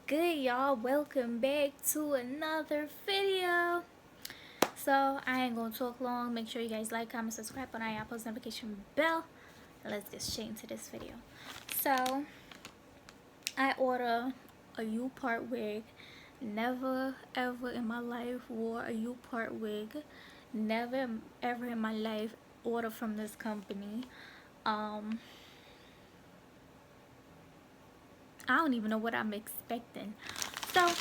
good, y'all? Welcome back to another video. So I ain't gonna talk long. Make sure you guys like, comment, subscribe on our post notification bell. Let's get straight into this video. So I order a U-part wig. Never ever in my life wore a U-part wig. Never ever in my life order from this company. I don't even know what I'm expecting. So I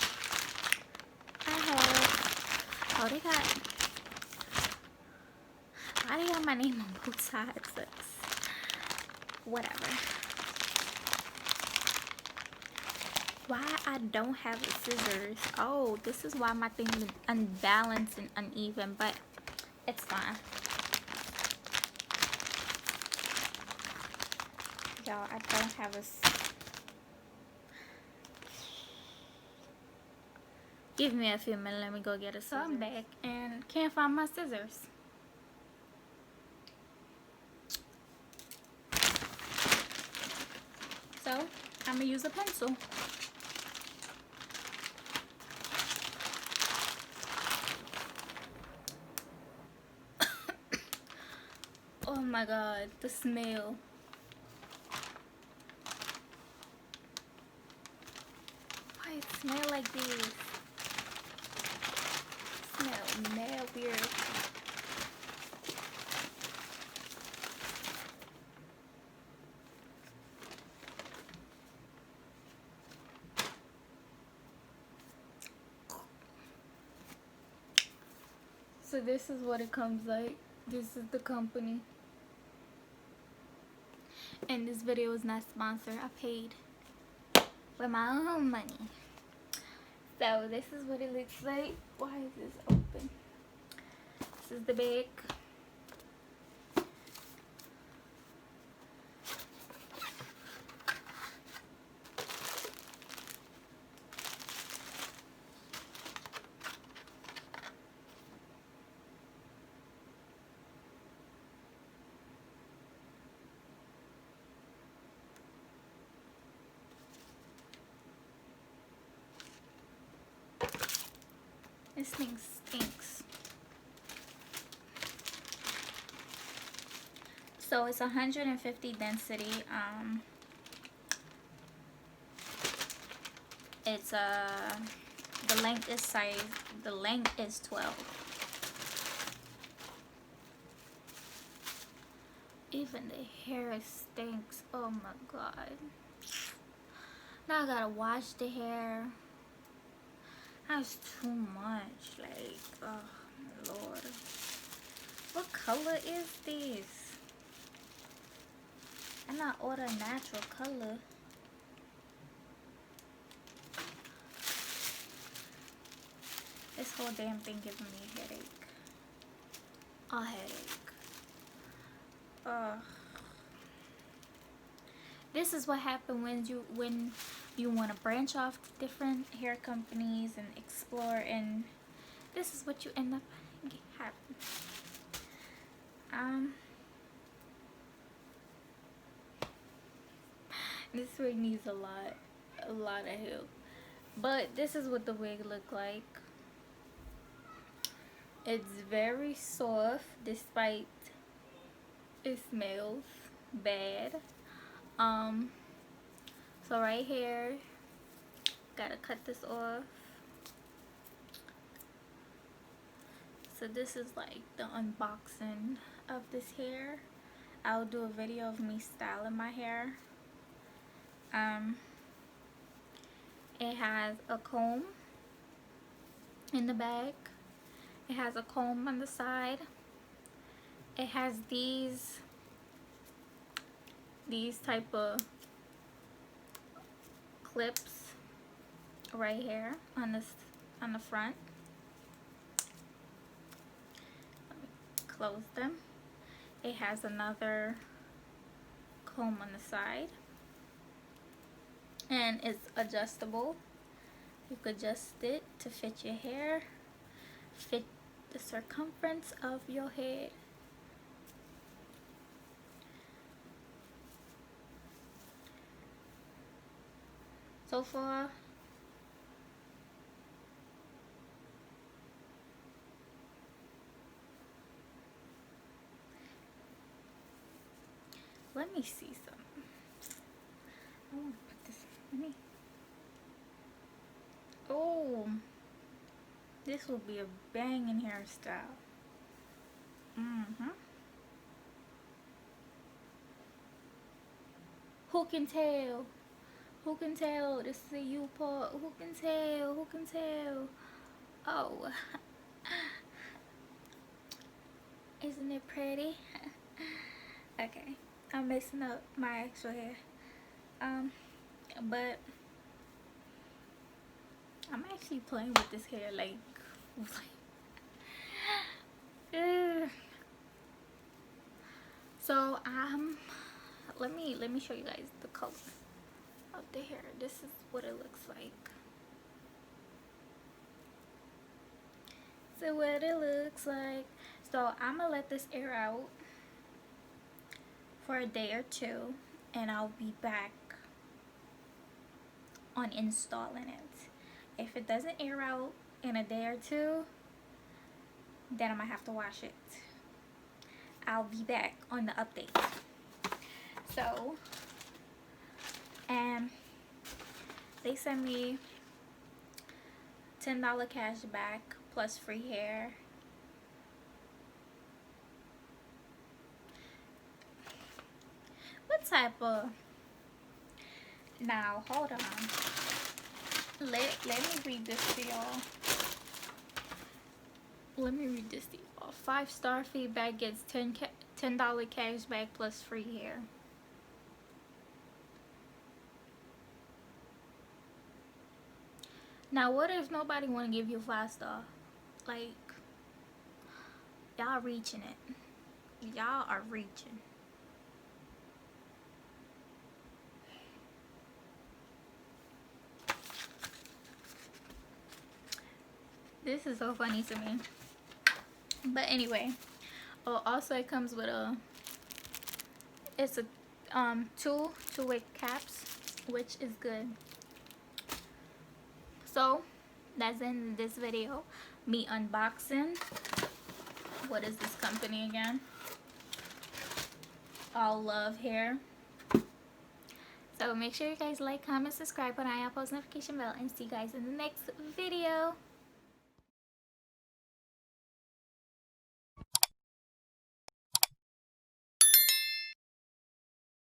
have, oh, why they got my name on both sides? Whatever. Why I don't have the scissors? Oh, this is why my thing is unbalanced and uneven, but it's fine. Y'all, I don't have a... Give me a few minutes, let me go get a scissors. So I'm back and can't find my scissors. So I'm gonna use a pencil. Oh my god, the smell. Why it smell like this? Smell mad weird. So this is what it comes like. This is the company. And this video is not sponsored. I paid with my own money. So this is what it looks like. Why is this open? This is the back. This thing stinks. So it's 150 density. It's the length is size. The length is 12. Even the hair stinks. Oh my god. Now I gotta wash the hair. That's too much. Like, oh my lord. What color is this? I'm not order natural color. This whole damn thing giving me a headache. A headache. This is what happened when you want to branch off to different hair companies and explore, and this is what you end up having. This wig needs a lot of help, but this is what the wig look like. It's very soft despite it smells bad. So right here, gotta cut this off. So this is like the unboxing of this hair. I'll do a video of me styling my hair. It has a comb in the back. It has a comb on the side. It has these type of clips right here on the front. Let me close them. It has another comb on the side, and it's adjustable. You could adjust it to fit your hair, fit the circumference of your head. So far, Let me see something. I want to put this. Let me. Oh, this will be a banging hairstyle. Who can tell? Who can tell? This is a you part. Who can tell? Who can tell? Oh, isn't it pretty? Okay, I'm messing up my actual hair. But I'm actually playing with this hair like so let me show you guys the color of the hair. This is what it looks like. So what it looks like. So I'm gonna let this air out for a day or two, and I'll be back on installing it. If it doesn't air out in a day or two, then I'm gonna have to wash it. I'll be back on the update. So, and they sent me $10 cash back plus free hair. What type of... Now, hold on. Let me read this to y'all. Let me read this to y'all. 5-star feedback gets $10 cash back plus free hair. Now, what if nobody want to give you 5-star? Like, y'all reaching it. Y'all are reaching. This is so funny to me. But anyway, oh, also it comes with a, it's a two-way caps, which is good. So that's in this video, me unboxing. What is this company again? All Love Hair. So make sure you guys like, comment, subscribe, put on your post notification bell, and see you guys in the next video.